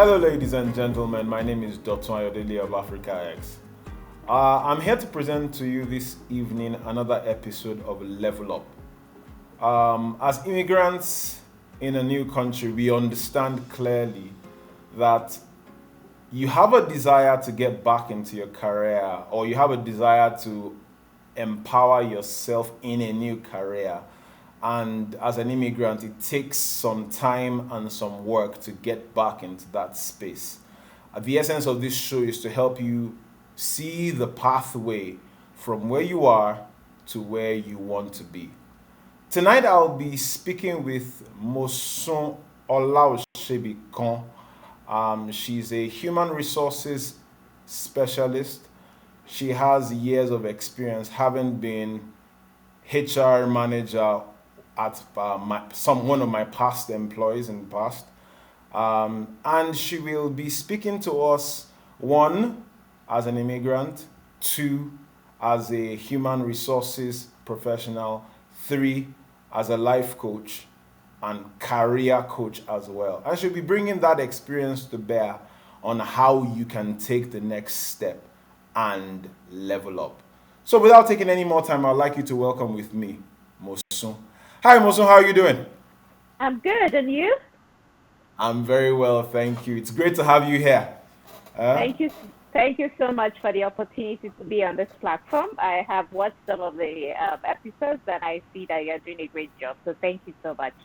Hello, ladies and gentlemen. My name is Dr. Ayodele of AfricaX. I'm here to present to you this evening another episode of Level Up. As immigrants in a new country, we understand clearly that you have a desire to get back into your career, or you have a desire to empower yourself in a new career. And as an immigrant, it takes some time and some work to get back into that space. The essence of this show is to help you see the pathway from where you are to where you want to be. Tonight, I'll be speaking with Mosun Olaosebikan. She's a human resources specialist. She has years of experience having been HR manager at one of my past employees in the past. And she will be speaking to us, one, as an immigrant, two, as a human resources professional, three, as a life coach, and career coach as well. And she'll be bringing that experience to bear on how you can take the next step and level up. So without taking any more time, I'd like you to welcome with me, Mosun. Hi, Mosun, how are you doing? I'm good, and you? I'm very well, thank you. It's great to have you here. Uh, Thank you, thank you so much for the opportunity to be on this platform. I have watched some of the episodes, and I see that you're doing a great job. So thank you so much.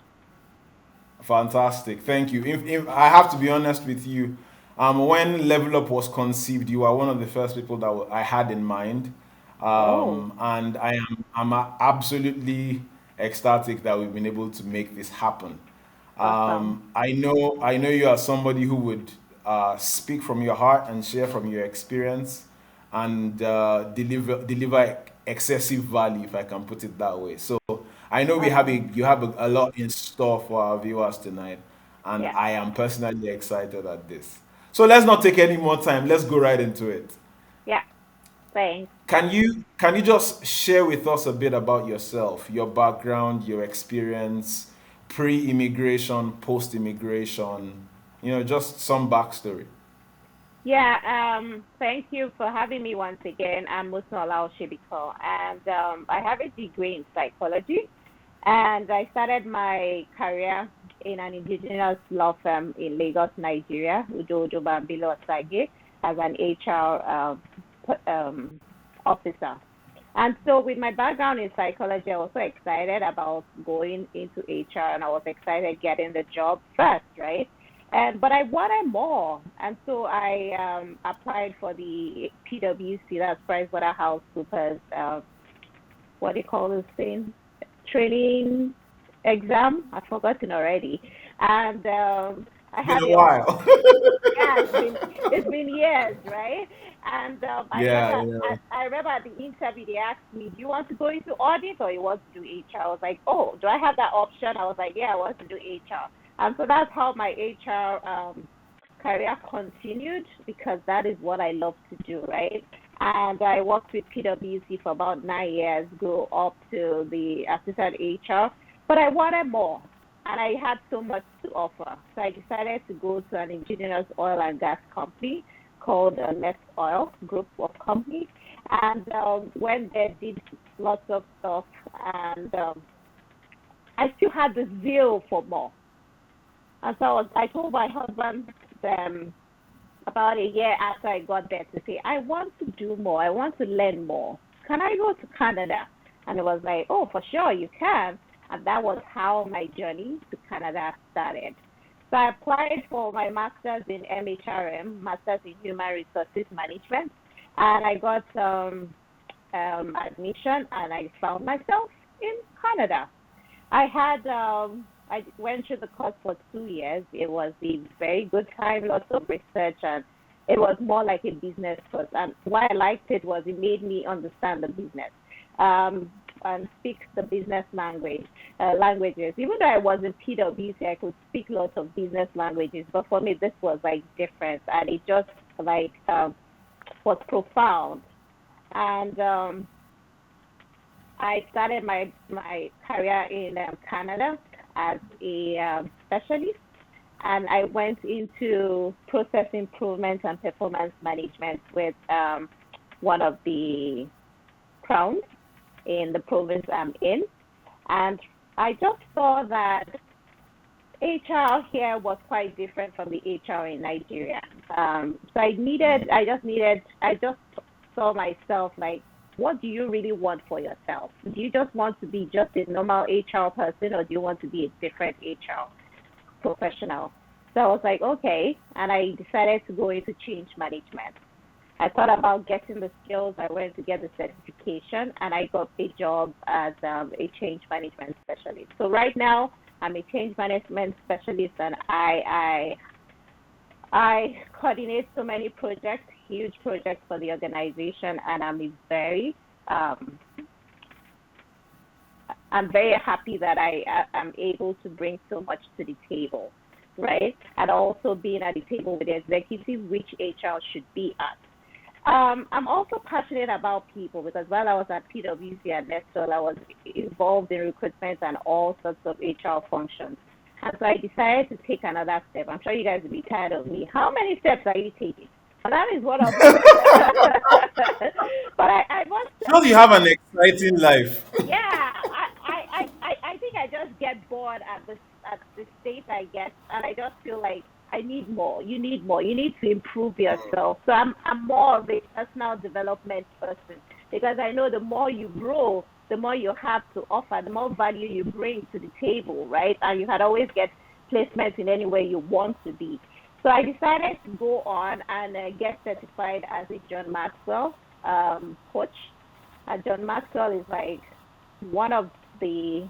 Fantastic, thank you. If I have to be honest with you, when Level Up was conceived, you are one of the first people that I had in mind, Oh, and I'm absolutely ecstatic that we've been able to make this happen. awesome. I know you are somebody who would speak from your heart and share from your experience and deliver excessive value, if I can put it that way. So I know Awesome. you have a lot in store for our viewers tonight, and Yeah, I am personally excited at this. So let's not take any more time. Let's go right into it. yeah, thanks. Can you just share with us a bit about yourself, your background, your experience, pre-immigration, post-immigration, just some backstory. Yeah, thank you for having me once again. I'm Mosun Olaosebikan, and I have a degree in psychology. And I started my career in an indigenous law firm in Lagos, Nigeria, Udo Udo Bambilo Osage, as an HR officer. And so, with my background in psychology, I was so excited about going into HR, and I was excited getting the job first, right? And but I wanted more, and so I applied for the PwC, that's PricewaterhouseCoopers. What do you call this thing? Training exam. I've forgotten already. And I Been had a the while. yeah, it's been years, right? And Yeah, yeah. I remember at the interview they asked me, "Do you want to go into audit or you want to do HR?" I was like, "Oh, do I have that option?" I was like, "Yeah, I want to do HR." And so that's how my HR career continued because that is what I love to do, right? And I worked with PwC for about 9 years, go up to the assistant HR, but I wanted more and I had so much to offer. So I decided to go to an indigenous oil and gas company called Net Oil Group of Companies, and went there, did lots of stuff, and I still had the zeal for more. And so I told my husband about a year after I got there to say, I want to do more. I want to learn more. Can I go to Canada? And it was like, oh, for sure, you can. And that was how my journey to Canada started. So I applied for my master's in MHRM, master's in human resources management, and I got admission, and I found myself in Canada. I went through the course for 2 years. It was a very good time, lots of research, and it was more like a business course. And why I liked it was it made me understand the business and speak the business languages. Even though I was in PwC, I could speak lots of business languages, but for me, this was like different, and it just like was profound. And I started my career in Canada as a specialist, and I went into process improvement and performance management with one of the crowns in the province I'm in. And I just saw that HR here was quite different from the HR in Nigeria. So I just saw myself like, what do you really want for yourself? Do you just want to be just a normal HR person, or do you want to be a different HR professional? So I was like, okay, and I decided to go into change management. I thought about getting the skills. I went to get the certification, and I got a job as a change management specialist. So right now, I'm a change management specialist, and I coordinate so many projects, huge projects for the organization, and um, I'm very happy that I am able to bring so much to the table, right? And also being at the table with the executive, which HR should be at. I'm also passionate about people because while I was at PwC and Nestle, I was involved in recruitment and all sorts of HR functions. And so I decided to take another step. I'm sure you guys will be tired of me. How many steps are you taking? And that is one of them. But I must Sure, you have an exciting life. yeah, I think I just get bored at the state I get, and I just feel like I need more. You need more. You need to improve yourself. So I'm more of a personal development person because I know the more you grow, the more you have to offer, the more value you bring to the table, right? And you can always get placements in any way you want to be. So I decided to go on and get certified as a John Maxwell coach. John Maxwell is like one of the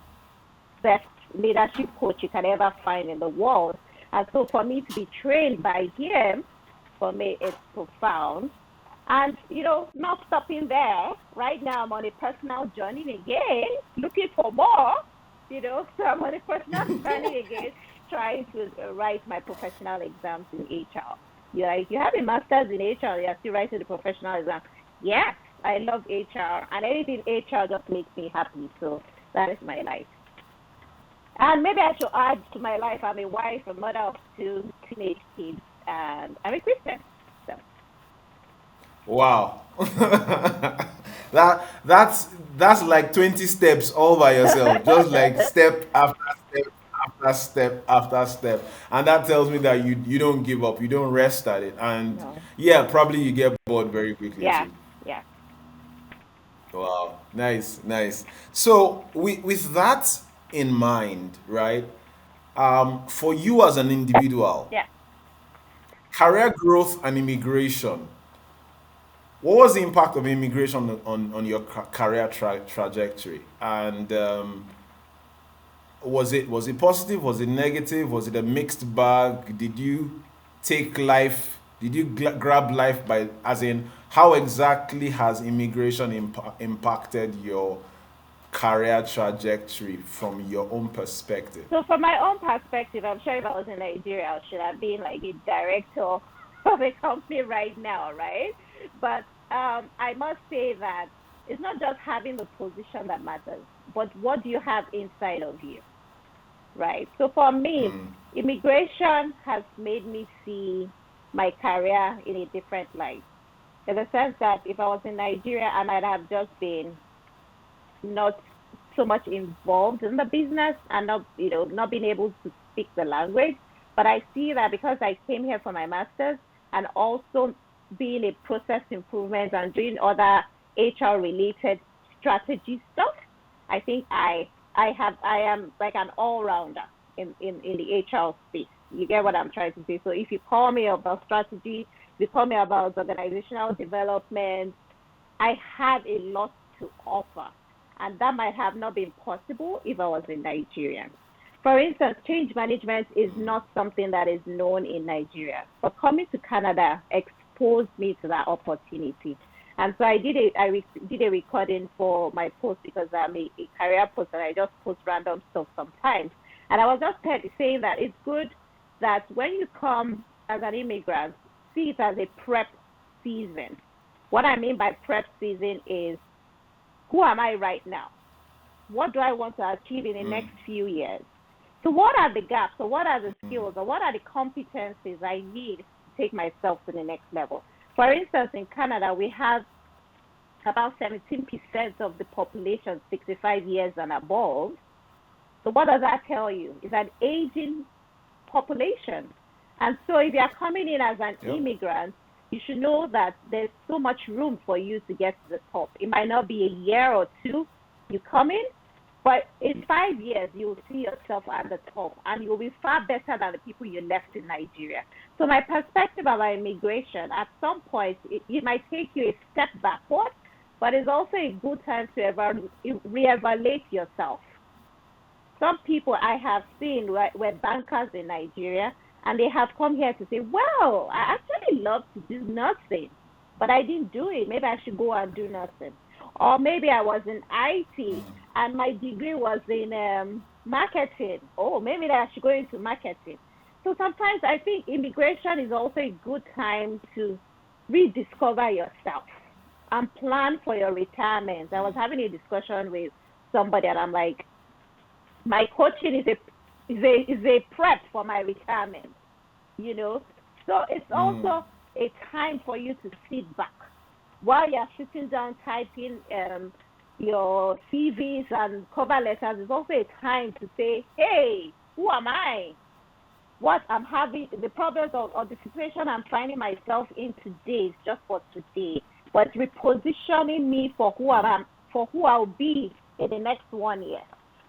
best leadership coach you can ever find in the world. And so for me to be trained by him, for me, it's profound. And, not stopping there. Right now, I'm on a personal journey again, looking for more, So I'm on a personal journey again, trying to write my professional exams in HR. You're like, you have a master's in HR, you're still writing the professional exam. Yes, I love HR, and anything HR just makes me happy. So that is my life. And maybe I should add to my life, I'm a wife, a mother of two teenage kids, and I'm a Christian. So Wow. That's like 20 steps all by yourself. Just like step after step after step after step. And that tells me that you don't give up, you don't rest at it. And no, yeah, probably you get bored very quickly yeah, too. yeah, Wow. Nice, nice. So with that in mind, right? For you as an individual, yeah. career growth and immigration. What was the impact of immigration on your career trajectory? And was it positive? Was it negative? Was it a mixed bag? Did you take life? Did you grab life by, as in, how exactly has immigration impacted your career trajectory from your own perspective? So from my own perspective, I'm sure if I was in Nigeria, I should have been like a director of a company right now, right? But I must say that it's not just having the position that matters, but what do you have inside of you, right? So for me, immigration has made me see my career in a different light. In the sense that if I was in Nigeria, I might have just been not so much involved in the business and not being able to speak the language. But I see that because I came here for my master's and also being a process improvement and doing other HR related strategy stuff, I think I am like an all rounder in the HR space. You get what I'm trying to say? So if you call me about strategy, if you call me about organizational development, I have a lot to offer. And that might have not been possible if I was in Nigeria. For instance, change management is not something that is known in Nigeria. But coming to Canada exposed me to that opportunity. And so did a recording for my post because I'm a career post and I just post random stuff sometimes. And I was just saying that it's good that when you come as an immigrant, see it as a prep season. What I mean by prep season is, who am I right now? What do I want to achieve in the next few years? So what are the gaps, or what are the skills, or what are the competencies I need to take myself to the next level? For instance, in Canada, we have about 17% of the population 65 years and above. So what does that tell you? It's an aging population. And so if you're coming in as an Yep. immigrant, you should know that there's so much room for you to get to the top. It might not be a year or two you come in, but in 5 years, you'll see yourself at the top and you'll be far better than the people you left in Nigeria. So, my perspective about immigration, at some point, it might take you a step backward, but it's also a good time to reevaluate yourself. Some people I have seen were bankers in Nigeria, and they have come here to say, well, I actually love to do nothing, but I didn't do it. Maybe I should go and do nothing. Or maybe I was in IT and my degree was in marketing. Oh, maybe I should go into marketing. So sometimes I think immigration is also a good time to rediscover yourself and plan for your retirement. I was having a discussion with somebody, and I'm like, my coaching is a prep for my retirement, you know. So it's Mm. also a time for you to sit back while you're sitting down typing your CVs and cover letters. It's also a time to say, hey, who am I? What I'm having, the problems or the situation I'm finding myself in today is just for today, but repositioning me for who I am, for who I'll be in the next 1 year.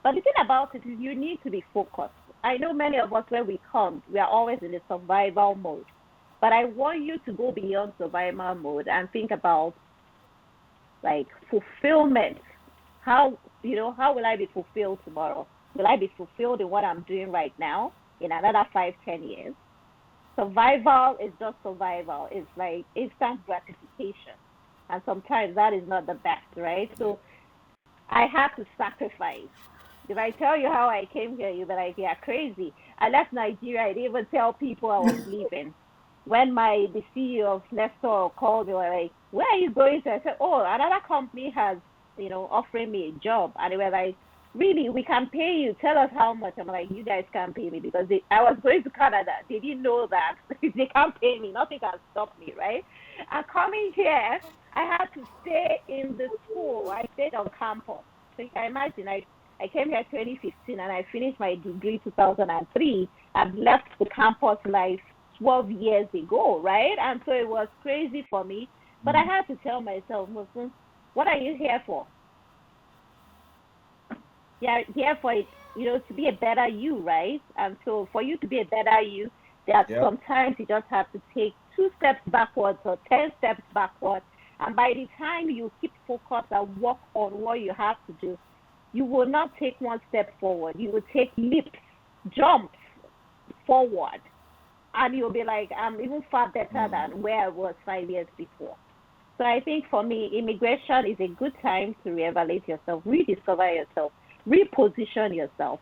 But the thing about it is you need to be focused. I know many of us, when we come, we are always in the survival mode. But I want you to go beyond survival mode and think about like fulfillment. How will I be fulfilled tomorrow? Will I be fulfilled in what I'm doing right now in another 5, 10 years? Survival is just survival. It's like instant gratification. And sometimes that is not the best, right? So I had to sacrifice. If I tell you how I came here, you'll be like, yeah, crazy. I left Nigeria. I didn't even tell people I was leaving. When the CEO of Nestor called me, were like, where are you going to? I said, oh, another company has, offering me a job. And they were like, really, we can pay you. Tell us how much. I'm like, you guys can't pay me because I was going to Canada. They didn't know that. They can't pay me. Nothing can stop me, right? And coming here, I had to stay in the school. I stayed on campus. So you can imagine, I came here 2015 and I finished my degree 2003. I've left the campus life 12 years ago, right? And so it was crazy for me. But I had to tell myself, Muslim, what are you here for? You're here for it, to be a better you, right? And so for you to be a better you, there are Yep. sometimes you just have to take 2 steps backwards or 10 steps backwards. And by the time you keep focused and work on what you have to do, you will not take one step forward. You will take leaps, jumps forward. And you'll be like, I'm even far better than where I was 5 years before. So I think for me, immigration is a good time to reevaluate yourself, rediscover yourself, reposition yourself,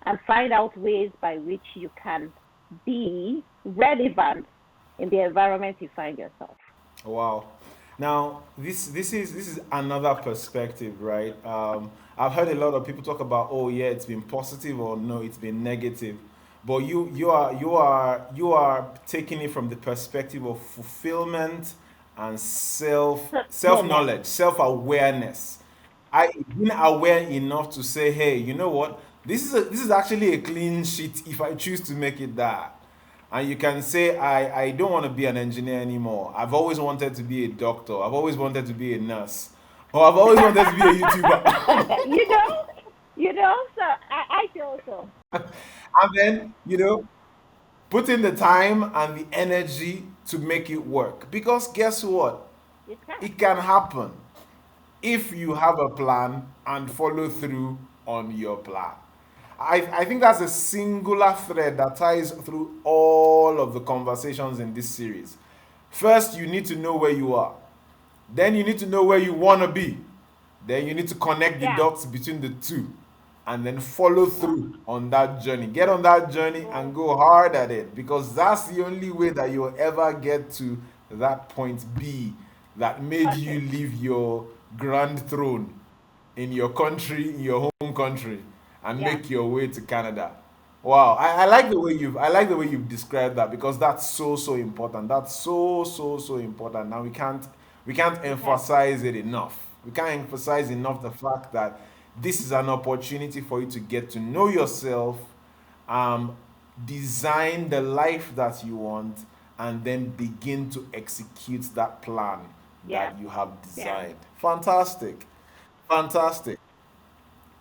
and find out ways by which you can be relevant in the environment you find yourself. Wow. Now, this is another perspective, right? I've heard a lot of people talk about, oh yeah, it's been positive or no, it's been negative. But you are taking it from the perspective of fulfillment and self Yeah. knowledge, self awareness. I being aware enough to say, hey, you know what? This is actually a clean sheet if I choose to make it that. And you can say, I don't want to be an engineer anymore. I've always wanted to be a doctor. I've always wanted to be a nurse. Or I've always wanted to be a YouTuber. you know, so I feel so. And then, put in the time and the energy to make it work. Because guess what? You can. It can happen if you have a plan and follow through on your plan. I think that's a singular thread that ties through all of the conversations in this series. First, you need to know where you are. Then you need to know where you want to be. Then you need to connect the Yeah. dots between the two and then follow through on that journey. Get on that journey and go hard at it because that's the only way that you'll ever get to that point B that made Okay. you leave your grand throne in your country, in your home country, and Yeah. make your way to Canada. Wow, I like the way you've described that, because that's so important. That's so important. Now we can't Okay. emphasize it enough. We can't emphasize enough the fact that this is an opportunity for you to get to know yourself, um, design the life that you want, and then begin to execute that plan Yeah. that you have Yeah. designed. Fantastic, fantastic.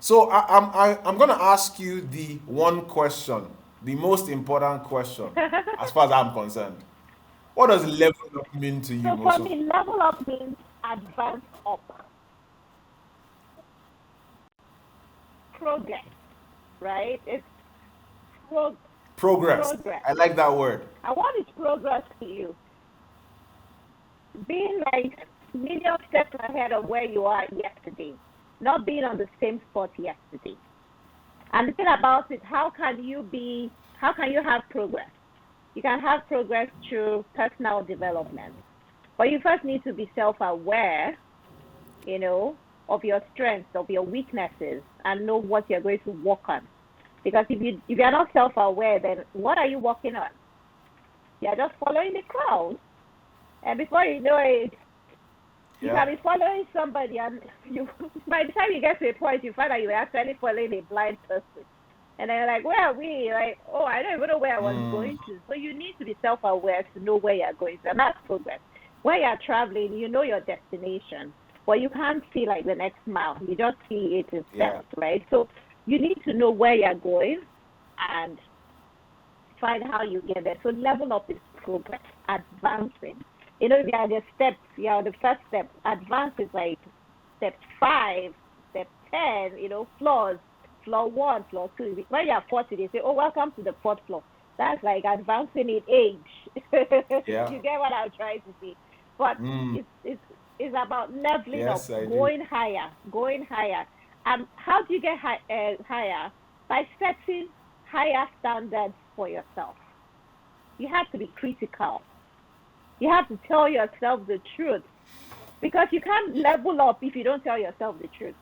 So I'm gonna ask you the one question, the most important question, as far as I'm concerned. What does level up mean to you, So for Mosun? me, level up means advance up, progress, right? It's pro- Progress. progress. I like that word. And what is progress to you? Being like million steps ahead of where you are yesterday, not being on the same spot yesterday. And the thing about it, how can you have progress? You can have progress through personal development, but you first need to be self-aware, you know, of your strengths, of your weaknesses, and know what you're going to work on. Because if you're not self-aware, then what are you working on? You're just following the crowd, and before you know it, you Yeah. can be following somebody, and you by the time you get to a point, you find that you're actually following a blind person. And then you're like, where are we? Like, oh, I don't even know where I was Mm, going to. So you need to be self-aware to know where you're going to, and that's progress. When you're traveling, you know your destination, but you can't see like the next mile. You just see it in yeah. steps, right? So you need to know where you're going and find how you get there. So level up is progress, advancing. You know, if you are the steps, you are the first step. Advance is like step 5, step 10, floors, floor 1, floor 2. When you are 40, they say, oh, welcome to the fourth floor. That's like advancing in age. Yeah. You get what I'm trying to say? But Mm, it's about leveling up, yes, I do. going higher, going higher. How do you get higher? By setting higher standards for yourself. You have to be critical. You have to tell yourself the truth because you can't level up if you don't tell yourself the truth.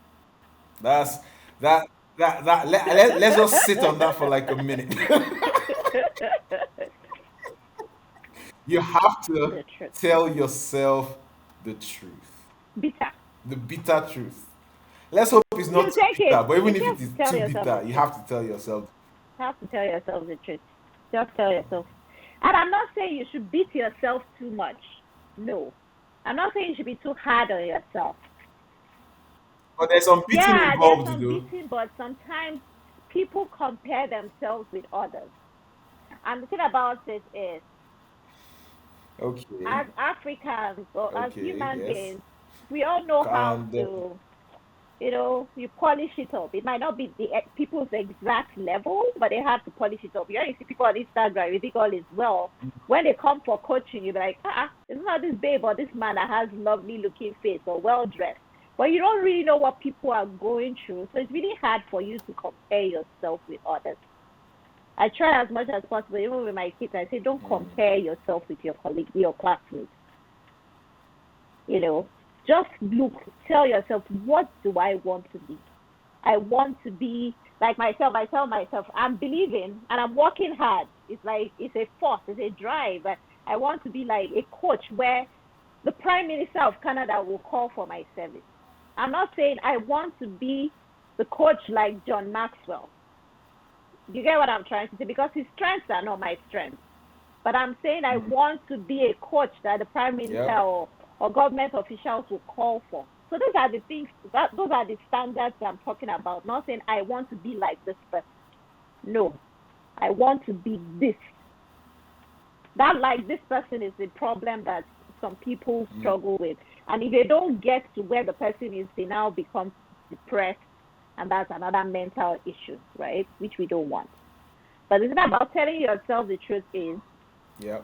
That's that let's just sit on that for like a minute. You have to The truth. tell yourself the truth, Bitter. the bitter truth. Let's hope it's You not too take it. bitter, but You even if it just is tell too yourself the bitter, you truth. have to tell yourself. You have to tell yourself the truth. Just tell yourself. And I'm not saying you should beat yourself too much. No. I'm not saying you should be too hard on yourself. But there's some beating Yeah, there's involved, some though. beating, but sometimes people compare themselves with others. And the thing about it is, Okay, as Africans or as okay, human yes. beings, we all know how And to, you polish it up. It might not be the people's exact level, but they have to polish it up. You see people on Instagram, you think all is well. When they come for coaching, you're like, it's not this babe or this man that has lovely looking face or well dressed. But you don't really know what people are going through. So it's really hard for you to compare yourself with others. I try as much as possible, even with my kids. I say, don't compare yourself with your colleague, your classmates. You know, just look, tell yourself, what do I want to be? I want to be like myself. I tell myself, I'm believing and I'm working hard. It's like, it's a force, it's a drive. I want to be like a coach where the Prime Minister of Canada will call for my service. I'm not saying I want to be the coach like John Maxwell. You get what I'm trying to say? Because his strengths are not my strengths. But I'm saying I want to be a coach that the prime minister yep. or government officials will call for. So those are the things those are the standards I'm talking about. Not saying I want to be like this person. No, I want to be this. That like this person is the problem that some people struggle with. And if they don't get to where the person is, they now become depressed, and that's another mental issue, right? Which we don't want. But the thing about telling yourself the truth is Yep.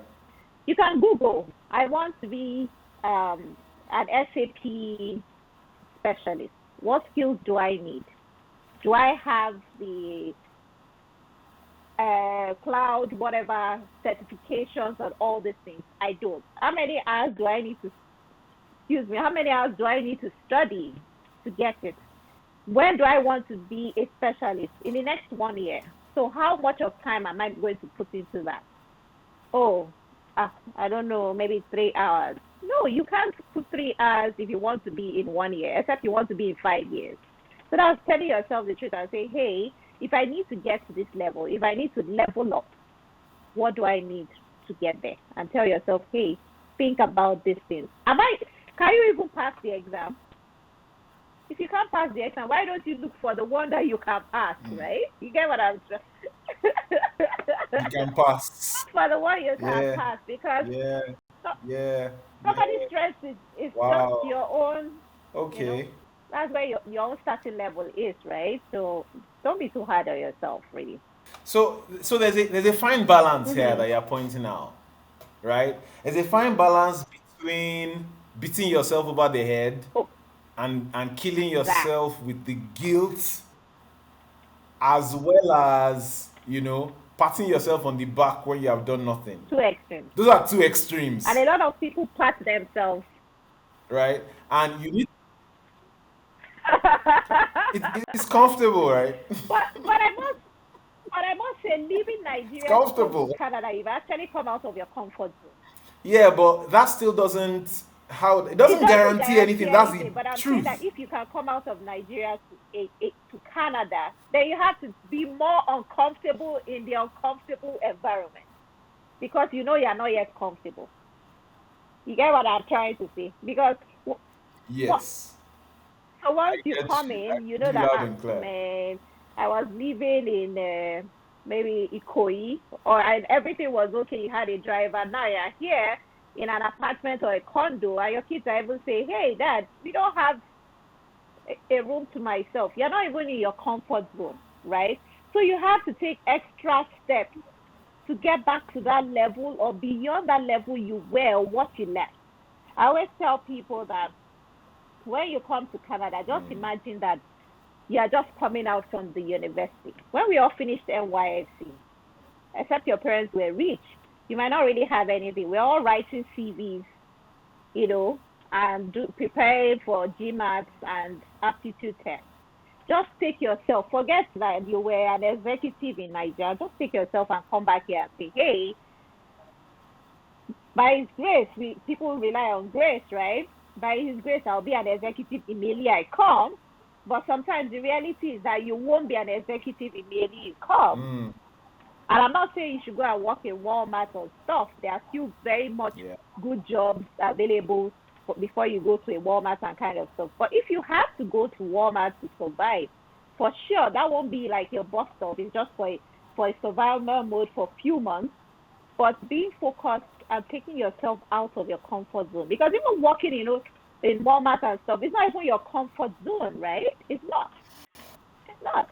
you can Google, I want to be an SAP specialist. What skills do I need? Do I have the cloud, whatever certifications and all these things? I don't. How many hours do I need to, excuse me, how many hours do I need to study to get it? When do I want to be a specialist? In the next 1 year. So how much of time am I going to put into that? Oh, I don't know, maybe 3 hours. No, you can't put 3 hours if you want to be in 1 year, except you want to be in 5 years. So that's telling yourself the truth and say, hey, if I need to get to this level, if I need to level up, what do I need to get there? And tell yourself, hey, think about these things. Can you even pass the exam? If you can't pass the exam, why don't you look for the one that you can pass, right? You get what I'm trying. You can pass. For the one you can Yeah, pass, because yeah, yeah, somebody's yeah. strength is just Wow. your own, you know, Okay. that's where your own starting level is, right? So don't be too hard on yourself, really. So there's a fine balance here Mm-hmm. that you're pointing out, right? There's a fine balance between beating yourself over the head Oh, and killing that yourself with the guilt, as well as, patting yourself on the back when you have done nothing. two extremes. Those are two And extremes, a lot of people pat themselves. right? And you need it's comfortable, right? but I must say, leaving It's Nigeria to come to comfortable. Canada, you've actually come out of your comfort zone. Yeah, but that still it It doesn't doesn't guarantee guarantee anything. That's the anything, but I'm saying that truth. if you can come out of Nigeria to Canada, then you have to be more uncomfortable in the uncomfortable environment, because you're not yet comfortable. You get what I'm trying to say? Because what? Yes. So I once you get come you. in, you I get know you that, loud and clear. man, I was living in maybe Ikoyi, and everything was okay. You had a driver. Now you're here in an apartment or a condo, and your kids are able to say, "Hey, Dad, we don't have a room to myself." You're not even in your comfort zone, right? So you have to take extra steps to get back to that level or beyond that level you were or what you left. I always tell people that when you come to Canada, just imagine that you are just coming out from the university. When we all finished NYSC, except your parents were rich, you might not really have anything. We're all writing CVs, you know, and preparing for GMATs and aptitude tests. Just take yourself, forget that you were an executive in Nigeria. Just take yourself and come back here and say, hey, by His grace, people rely on grace, right? By His grace, I'll be an executive immediately I come. But sometimes the reality is that you won't be an executive immediately you come. Mm, And I'm not saying you should go and work in Walmart or stuff. There are still very much yeah. good jobs available before you go to a Walmart and kind of stuff. But if you have to go to Walmart to survive, for sure, that won't be like your bus stop. It's just for a survival mode for a few months. But being focused and taking yourself out of your comfort zone. Because even working, in Walmart and stuff, it's not even your comfort zone, right? It's not. It's not.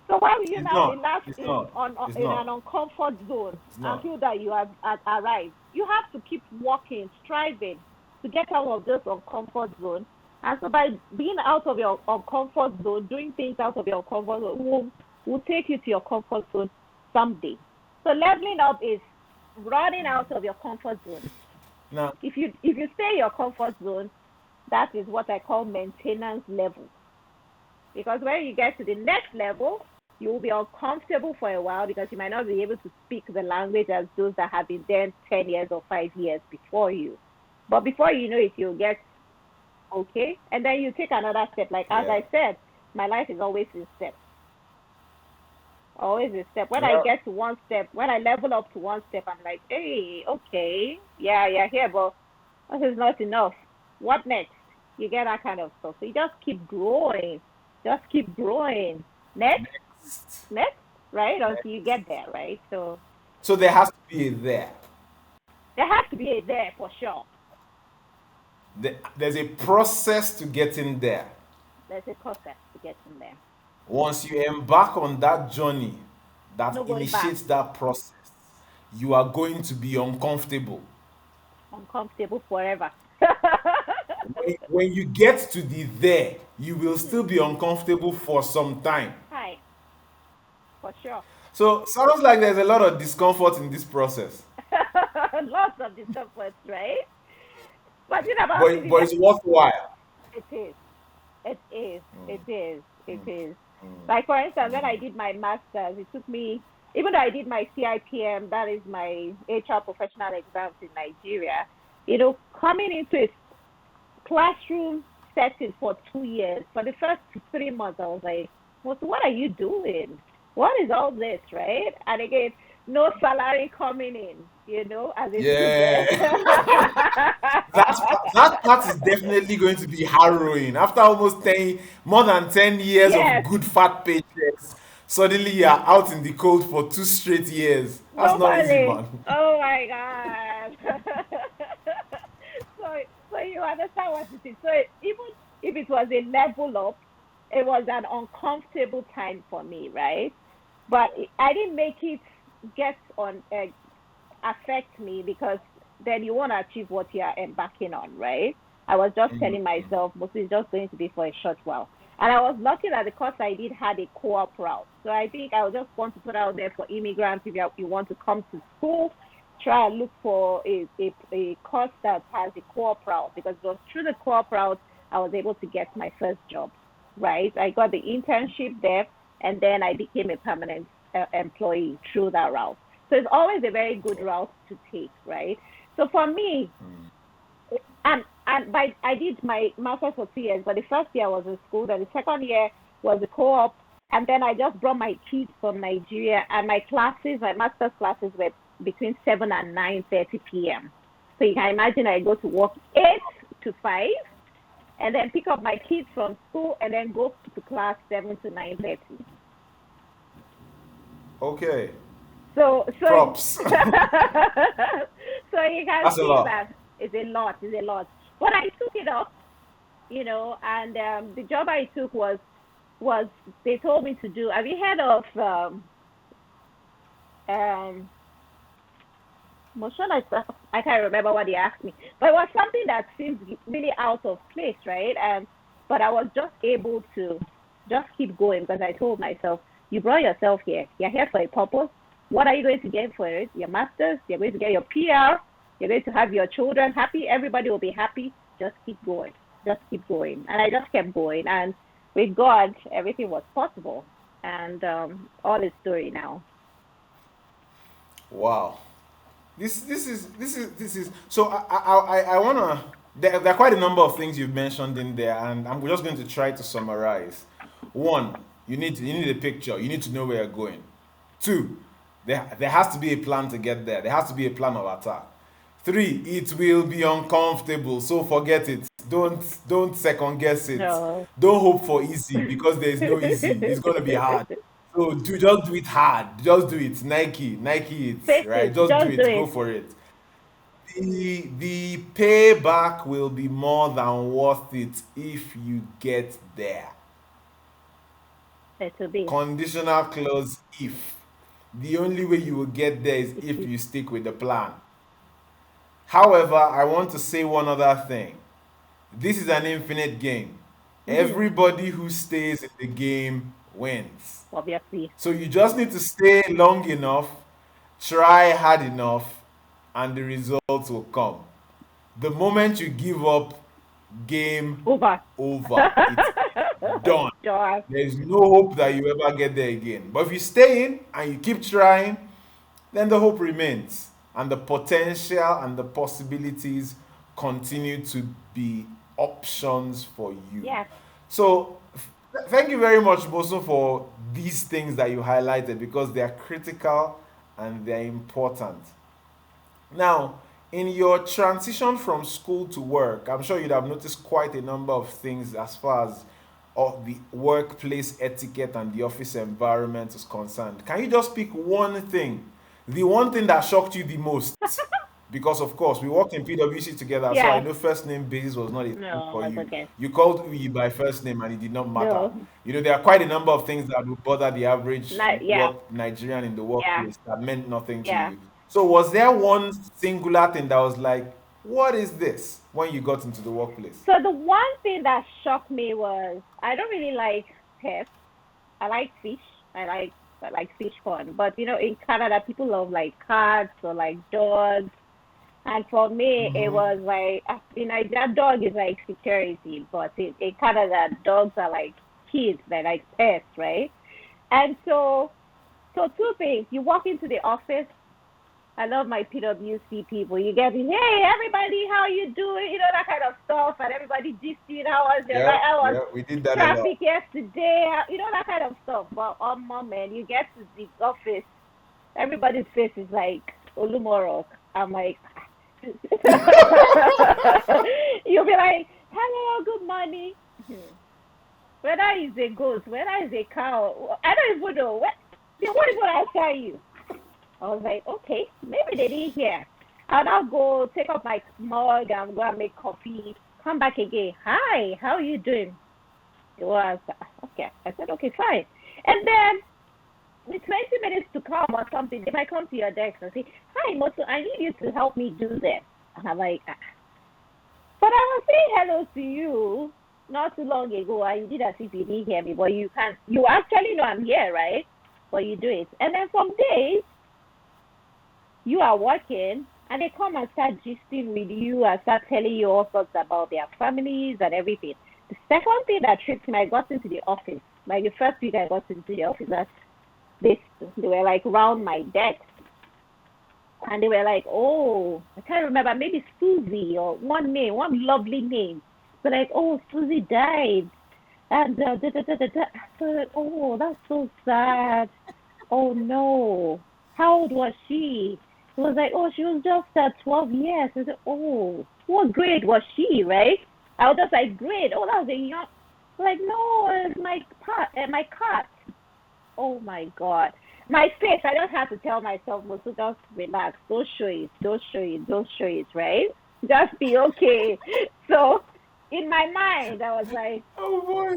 So why will you It's now be not. left It's in not. on It's in an not. uncomfort zone It's and not. feel that you have arrived? You have to keep working, striving to get out of this uncomfort zone. And so by being out of your uncomfort zone, doing things out of your comfort zone will take you to your comfort zone someday. So leveling up is running out of your comfort zone. Now, If you stay in your comfort zone, that is what I call maintenance level. Because when you get to the next level, you will be uncomfortable for a while because you might not be able to speak the language as those that have been there 10 years or 5 years before you. But before you know it, you'll get okay. And then you take another step. Like, as yeah. I said, my life is always in steps, always a step. When I Yeah. get to one step, when I level up to one step, I'm like, hey, okay, yeah, here, but this is not enough. What next? You get that kind of stuff. So you just keep growing, just keep growing. Next, Next. next, right? Until you get Next. there, right? So So there has to be a there. there has to be a there for sure. There's a process to getting there. There's a process to get in there. Once you embark on that journey No that going back. initiates that process, you are going to be uncomfortable. Uncomfortable forever. When you get to the there, you will still Hmm. be uncomfortable for some time. Hi, for sure. So sounds like there's a lot of discomfort in this process, Lots of discomforts, right? But think about it. but it's worthwhile. It is. It is. It Mm, is. It mm, is. mm, Like for instance, when I mm. did my masters, it took me, even though I did my CIPM, that is my HR professional exams in Nigeria, coming into a classroom setting for 2 years. For the first 3 months, I was like, well, so what are you doing? What is all this, right? And again, no salary coming in, as a student. Yeah. That part is definitely going to be harrowing. After almost more than 10 years of Yes, good fat paychecks, suddenly you're out in the cold for 2 straight years. That's not easy, nobody. man. Oh my God. so, so you understand what it is. So even if it was a level up, it was an uncomfortable time for me, right? But I didn't make it get on affect me because then you want to achieve what you are embarking on, right? I was just Mm, telling myself, mostly it's just going to be for a short while. And I was lucky that the course I did had a co-op route. So I think I would just want to put out there for immigrants if you want to come to school, try and look for a course that has a co-op route because it was through the co-op route I was able to get my first job, right? I got the internship there and then I became a permanent employee through that route. So it's always a very good route to take, right? So for me, and by I did my master's for 2 years, but the first year I was in school, then the second year was a co-op, and then I just brought my kids from Nigeria, and my master's classes were between 7 and 9:30 p.m. So you can imagine I go to work 8 to 5, and then pick up my kids from school, and then go to class 7 to 9:30. okay. So Props. so you can That's a see lot. that it's a lot. But I took it up, and the job I took was they told me to do. Have you heard of um motion? I can't remember what they asked me, but it was something that seems really out of place, right? And but I was just able to just keep going because I told myself, you brought yourself here. You're here for a purpose. What are you going to get for it? Your masters. You're going to get your PR. You're going to have your children happy. Everybody will be happy. Just keep going. Just keep going. And I just kept going. And with God, everything was possible. And all is story now. Wow. This is so I wanna there are quite a number of things you've mentioned in there, and I'm just going to try to summarize. One, you need a picture. You need to know where you're going. Two, there has to be a plan to get there. There has to be a plan of attack. Three, it will be uncomfortable, so forget it. Don't second guess it. No. Don't hope for easy because there is no easy. It's gonna be hard. So just do it hard. Just do it. Nike it, Face right? it. Just do Just do it. Go it. for it. The payback will be more than worth it if you get there. It will be. Conditional clause if. The only way you will get there is It if is. you stick with the plan. However, I want to say one other thing. This is an infinite game. Mm-hmm. Everybody who stays in the game wins. Obviously. So you just need to stay long enough, try hard enough, and the results will come. The moment you give up, game Over. over. It's done. Sure. There's no hope that you ever get there again. But if you stay in and you keep trying, then the hope remains. And the potential and the possibilities continue to be options for you. Yes. So, thank you very much, Boso, for these things that you highlighted because they are critical and they're important. Now, in your transition from school to work, I'm sure you'd have noticed quite a number of things as far as the workplace etiquette and the office environment is concerned. Can you just pick one thing, the one thing that shocked you the most? Because of course we worked in PwC together, so I Yes. know first name basis was not a thing No, for that's you. okay. You called Uyi by first name and it did not matter. No. There are quite a number of things that would bother the average Not, yeah. work Nigerian in the Yeah. workplace that meant nothing to Yeah. you. So was there one singular thing that was like, what is this when you got into the workplace? So the one thing that shocked me was I don't really like pets. I like fish. I like fish fun. But in Canada people love like cats or like dogs. And for me, it Mm-hmm. was like, that dog is like security, but in Canada, dogs are like kids, they're like pets, right? And so two things. You walk into the office. I love my PwC people. You get, hey, everybody, how you doing? That kind of stuff. And everybody gisting, how was your Yeah, night? I was yeah, we did that a lot. traffic yesterday, that kind of stuff. But man, you get to the office, everybody's face is like Olumorok. I'm like, you'll be like, hello, good morning. Whether it's a goat, whether it's a cow, I don't even know. They won't even answer you. I was like, okay, maybe they didn't hear. I'll now go take up my mug and go and make coffee. Come back again. Hi, how are you doing? It was okay. I said, okay, fine. And then with 20 minutes to come or something, they might come to your desk and say, hi, Mosun, I need you to help me do this. And I'm like, but I was saying hello to you not too long ago, and you did as if you didn't hear me, but you actually know I'm here, right? But you do it. And then some days, you are working, and they come and start gisting with you and start telling you all sorts about their families and everything. The second thing that tripped me, I got into the office. Like the first week I got into the office, they were like round my desk, and they were like, oh, I can't remember, maybe Susie or one name, one lovely name. So like, oh, Susie died, and da, da, da, da, da. So like, oh, that's so sad. Oh no, how old was she? It was like, oh, she was just 12 years. I said, oh, what grade was she, right? I was just like, grade. Oh, that was a young. Like, no, it's my cat. Oh my God. My face, I just have to tell myself, Musu, just relax. Don't show it. Don't show it. Don't show it, right? Just be okay. So in my mind, I was like, Oh boy.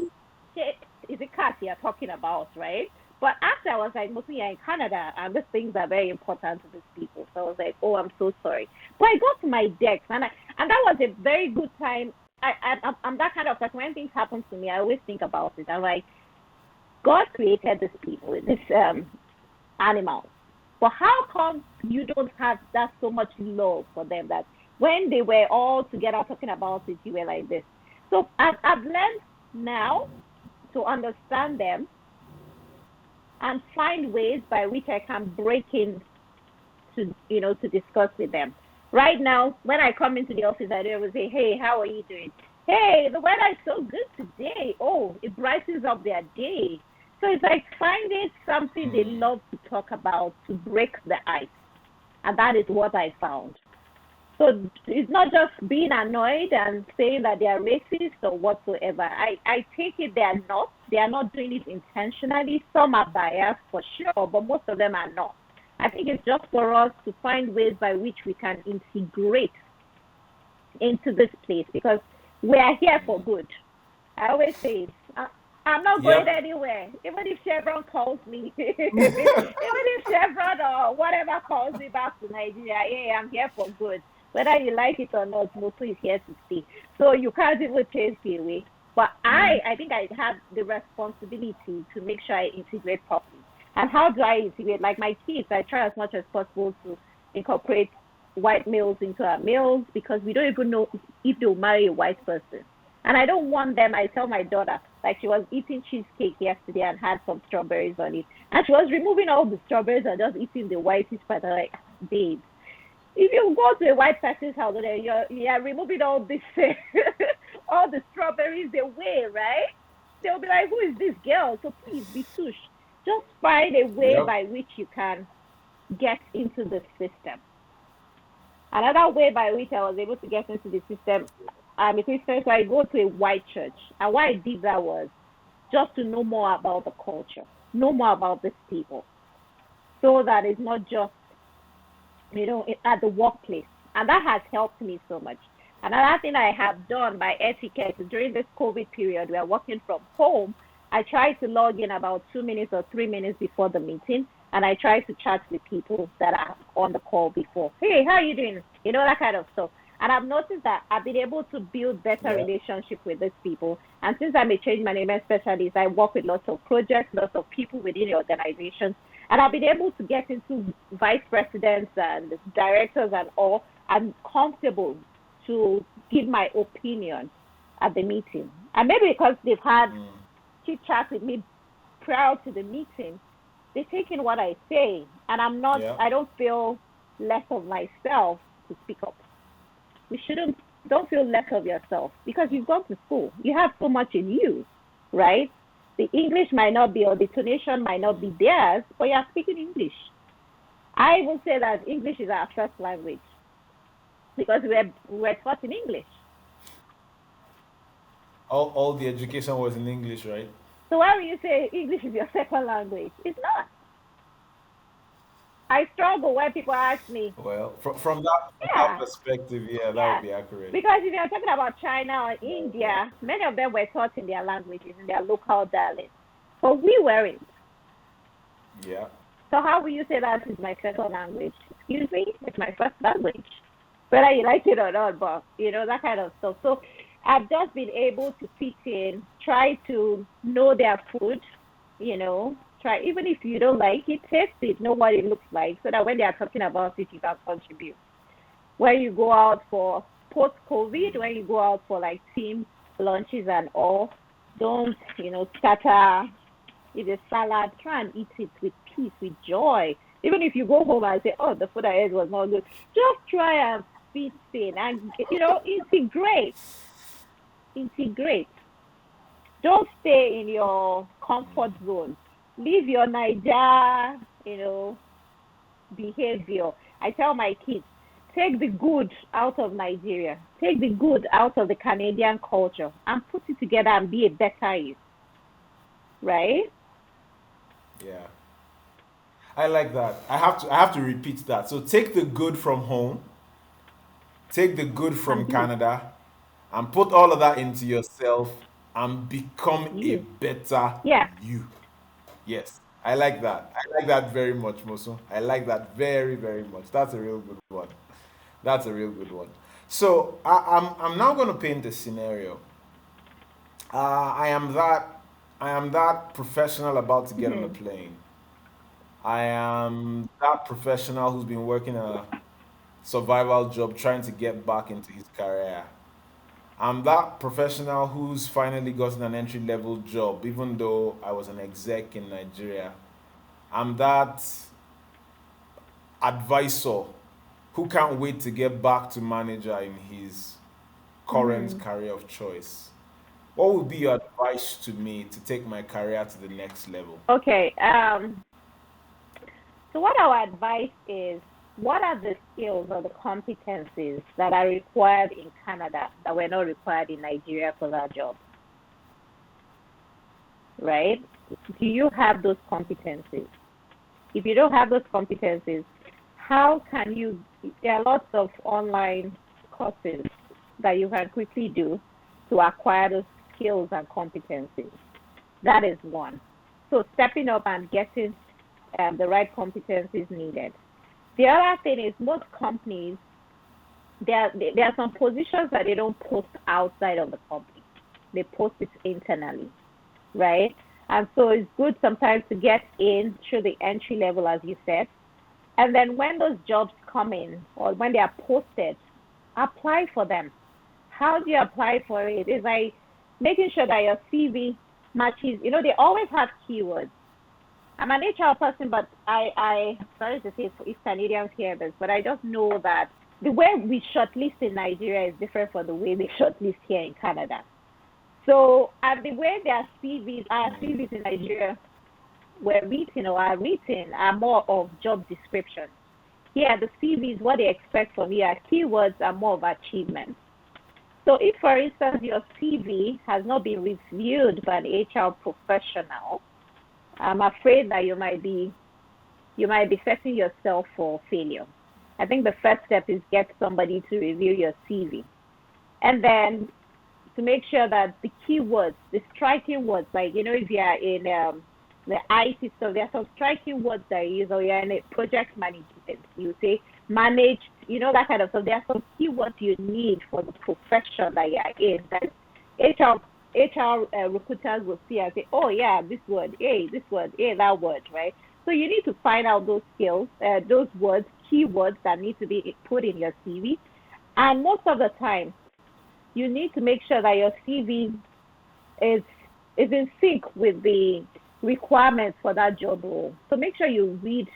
shit, is it cat you're talking about, right? But after I was like, mostly you're in Canada, and these things are very important to these people. So I was like, oh, I'm so sorry. But I got to my desk, and that was a very good time. I'm that kind of person. When things happen to me, I always think about it. I'm like, God created these people, these animals. But how come you don't have that so much love for them that when they were all together talking about it, you were like this? So I've learned now to understand them and find ways by which I can break in to discuss with them. Right now, when I come into the office, I always say, hey, how are you doing? Hey, the weather is so good today. Oh, it brightens up their day. So it's like finding something they Hmm. love to talk about to break the ice. And that is what I found. So it's not just being annoyed and saying that they are racist or whatsoever. I take it they are not. They are not doing it intentionally. Some are biased for sure, but most of them are not. I think it's just for us to find ways by which we can integrate into this place because we are here for good. I always say it. I'm not going Yep. anywhere. Even if Chevron calls me, even if Chevron or whatever calls me back to Nigeria, hey, I'm here for good. Whether you like it or not, Mosu is here to stay. So you can't even chase me away. But Mm. I think I have the responsibility to make sure I integrate properly. And how do I integrate? Like my kids, I try as much as possible to incorporate white males into our meals because we don't even know if they'll marry a white person. And I don't want them. I tell my daughter, like she was eating cheesecake yesterday and had some strawberries on it. And she was removing all the strawberries and just eating the whitest part. I'm like, babe, if you go to a white person's house, you're removing all this, all the strawberries away, right? They'll be like, who is this girl? So please be tush. Just find a way Yep. by which you can get into the system. Another way by which I was able to get into the system, I'm a Christian, so I go to a white church. And why I did that was just to know more about the culture, know more about these people, so that it's not just, at the workplace. And that has helped me so much. Another thing I have done by etiquette during this COVID period, we are working from home. I try to log in about 2 minutes or 3 minutes before the meeting, and I try to chat with people that are on the call before. Hey, how are you doing? That kind of stuff. And I've noticed that I've been able to build better Yeah. relationship with these people. And since I'm a change management specialist, I work with lots of projects, lots of people within the organization. And I've been able to get into vice presidents and directors and all I'm comfortable to give my opinion at the meeting. And maybe because they've had chit chat with me prior to the meeting, they take in what I say, and Yeah. I don't feel less of myself to speak up. We shouldn't, don't feel less of yourself because you've gone to school. You have so much in you, right? The English might not be, or the tonation might not be theirs, but you're speaking English. I will say that English is our first language because we're taught in English. All the education was in English, right? So why will you say English is your second language? It's not. I struggle when people ask me, Well, from that yeah, perspective, yeah, that would yeah. be accurate. Because if you're talking about China or Yeah. India, many of them were taught in their languages, in their local dialect. But we weren't. Yeah. So how will you say that is my second language? Excuse me? It's my first language. Whether you like it or not, but that kind of stuff. So I've just been able to fit in, try to know their food, try, even if you don't like it, taste it, know what it looks like, so that when they are talking about it, you can contribute. When you go out for post-COVID, when you go out for like team lunches and all, don't, scatter. If a salad, try and eat it with peace, with joy. Even if you go home and say, oh, the food I ate was not good, just try and fit in and, integrate. Integrate. Don't stay in your comfort zone. Leave your Niger, behavior. I tell my kids, take the good out of Nigeria, take the good out of the Canadian culture, and put it together and be a better you, right? Yeah. I like that. I have to repeat that. So take the good from home, take the good And from be Canada, and put all of that into yourself and become a you. better Yeah. you. Yes. I like that. I like that very much, Mosu. I like that very, very much. That's a real good one. That's a real good one. So I'm now going to paint a scenario. I am that professional about to get on a Mm-hmm. plane. I am that professional who's been working a survival job trying to get back into his career. I'm that professional who's finally gotten an entry level job, even though I was an exec in Nigeria. I'm that advisor who can't wait to get back to manager in his current Mm-hmm. career of choice. What would be your advice to me to take my career to the next level? Okay. So what our advice is, what are the skills or the competencies that are required in Canada that were not required in Nigeria for that job, right? Do you have those competencies? If you don't have those competencies, how can you? There are lots of online courses that you can quickly do to acquire those skills and competencies. That is one. So stepping up and getting the right competencies needed. The other thing is most companies, there are some positions that they don't post outside of the company. They post it internally, right? And so it's good sometimes to get in through the entry level, as you said. And then when those jobs come in or when they are posted, apply for them. How do you apply for it? Is like making sure that your CV matches. They always have keywords. I'm an HR person, but I sorry to say if Canadians hear this, but I just know that the way we shortlist in Nigeria is different from the way they shortlist here in Canada. So, and the way their CVs, our CVs in Nigeria were written or are written are more of job descriptions. Here, the CVs, what they expect from you are keywords are more of achievements. So if, for instance, your CV has not been reviewed by an HR professional, I'm afraid that you might be setting yourself for failure. I think the first step is get somebody to review your CV. And then to make sure that the keywords, the striking words, like, if you are in the IT stuff, there are some striking words that you use, or you're in a project management, you say managed, that kind of stuff. There are some keywords you need for the profession that you are in that HR recruiters will see and say, oh yeah, this word, hey, that word, right? So you need to find out those skills, those words, keywords that need to be put in your CV. And most of the time, you need to make sure that your CV is in sync with the requirements for that job role. So make sure you read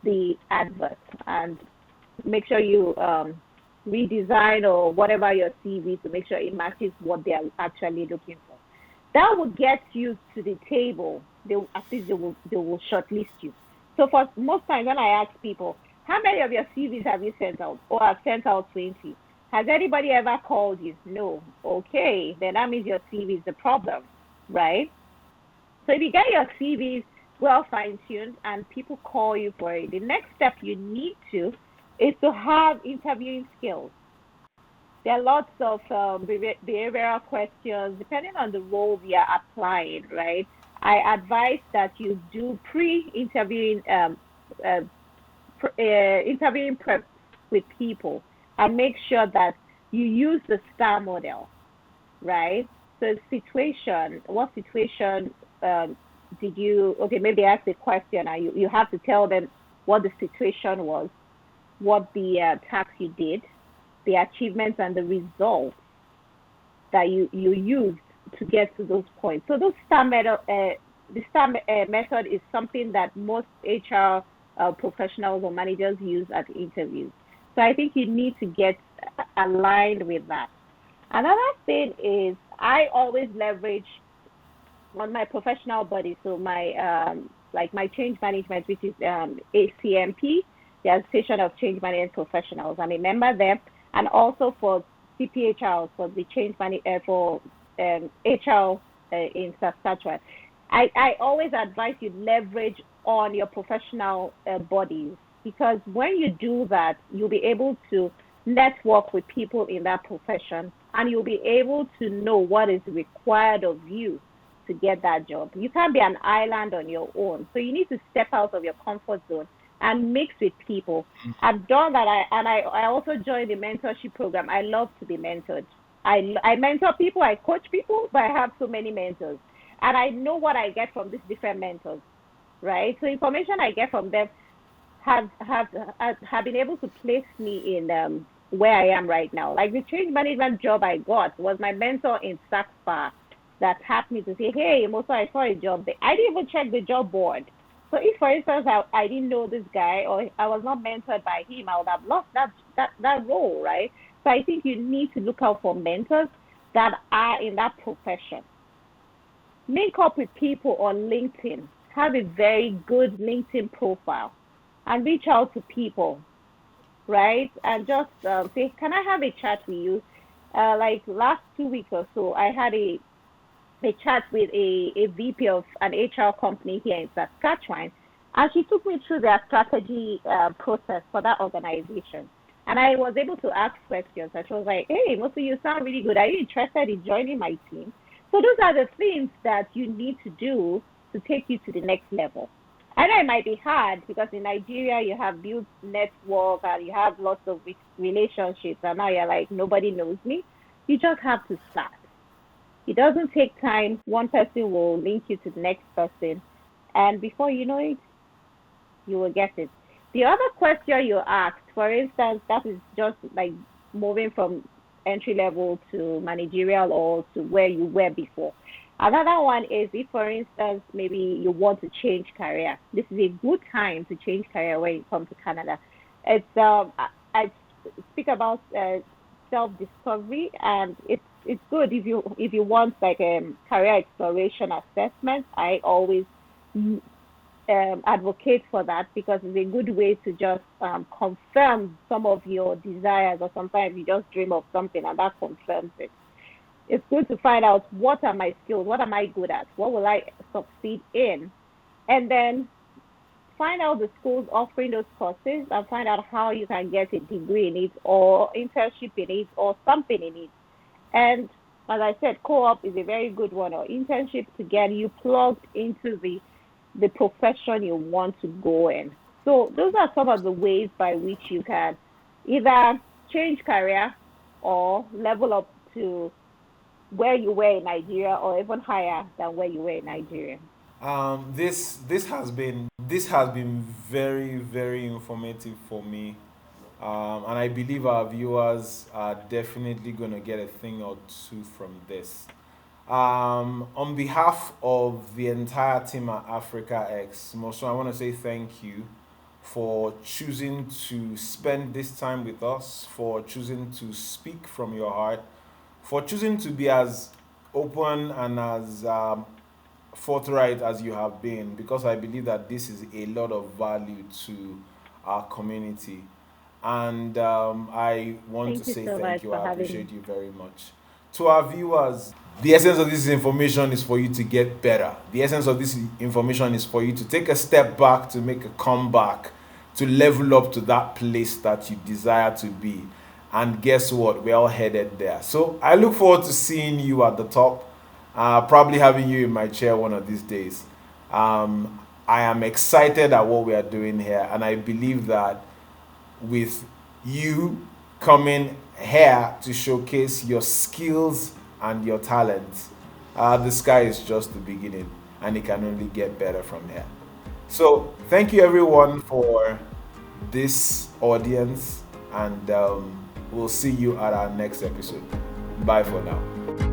the advert and make sure you redesign or whatever your CV to make sure it matches what they are actually looking for. That will get you to the table. At least they will shortlist you. So for most times when I ask people, how many of your CVs have you sent out? Or I've sent out 20. Has anybody ever called you? No. Okay, then that means your CV is the problem, right? So if you get your CVs well fine-tuned and people call you for it, the next step you need to is to have interviewing skills. There are lots of behavioral questions depending on the role you are applying, right? I advise that you do pre-interviewing interviewing prep with people and make sure that you use the STAR model, right? So what situation did you, okay, maybe ask a question and you have to tell them what the situation was, what the task you did, the achievements and the results that you used to get to those points. So those STAR method, the STAR method is something that most HR professionals or managers use at interviews. So I think you need to get aligned with that. Another thing is I always leverage on my professional body, so my like my change management, which is ACMP, the Association of Change Management Professionals. I'm a member there, and also for CPHR, for the change for HR in Saskatchewan. I always advise you leverage on your professional bodies, because when you do that, you'll be able to network with people in that profession, and you'll be able to know what is required of you to get that job. You can't be an island on your own. So you need to step out of your comfort zone and mix with people. I've done that, I also joined the mentorship program. I love to be mentored. I mentor people, I coach people, but I have so many mentors. And I know what I get from these different mentors, right? So information I get from them have been able to place me in where I am right now. Like the change management job I got was my mentor in SACSPA that tapped me to say, hey, Mosun, I saw a job there. I didn't even check the job board. So if, for instance, I didn't know this guy or I was not mentored by him, I would have lost that role, right? So I think you need to look out for mentors that are in that profession. Link up with people on LinkedIn. Have a very good LinkedIn profile and reach out to people, right? And just say, can I have a chat with you? Like last 2 weeks or so, I had a chat with a VP of an HR company here in Saskatchewan, and she took me through their strategy process for that organization. And I was able to ask questions. And she was like, hey, Mosun, you sound really good. Are you interested in joining my team? So those are the things that you need to do to take you to the next level. I know it might be hard because in Nigeria you have built network and you have lots of relationships, and now you're like, nobody knows me. You just have to start. It doesn't take time. One person will link you to the next person, and before you know it, you will get it. The other question you asked, for instance, that is just like moving from entry level to managerial or to where you were before. Another one is if, for instance, maybe you want to change career. This is a good time to change career when you come to Canada. It's I speak about self-discovery, and it's good if you want like a career exploration assessment. I always advocate for that because it's a good way to just confirm some of your desires, or sometimes you just dream of something and that confirms it. It's good to find out what are my skills, what am I good at, what will I succeed in, and then find out the schools offering those courses and find out how you can get a degree in it or internship in it or something in it. And as I said, co-op is a very good one, or internship to get you plugged into the profession you want to go in. So those are some of the ways by which you can either change career or level up to where you were in Nigeria or even higher than where you were in Nigeria. This has been This has been very, very informative for me. And I believe our viewers are definitely going to get a thing or two from this. On behalf of the entire team at AfricaX, Mosun, I want to say thank you for choosing to spend this time with us, for choosing to speak from your heart, for choosing to be as open and as forthright as you have been, because I believe that this is a lot of value to our community. And I want to Thank you say so much thank you. for I having me. appreciate you very much. To our viewers, the essence of this information is for you to get better. The essence of this information is for you to take a step back, to make a comeback, to level up to that place that you desire to be. And guess what? We're all headed there. So I look forward to seeing you at the top, probably having you in my chair one of these days. I am excited at what we are doing here, and I believe that with you coming here to showcase your skills and your talents, the sky is just the beginning, and it can only get better from here. So, thank you everyone for this audience, and we'll see you at our next episode. Bye for now.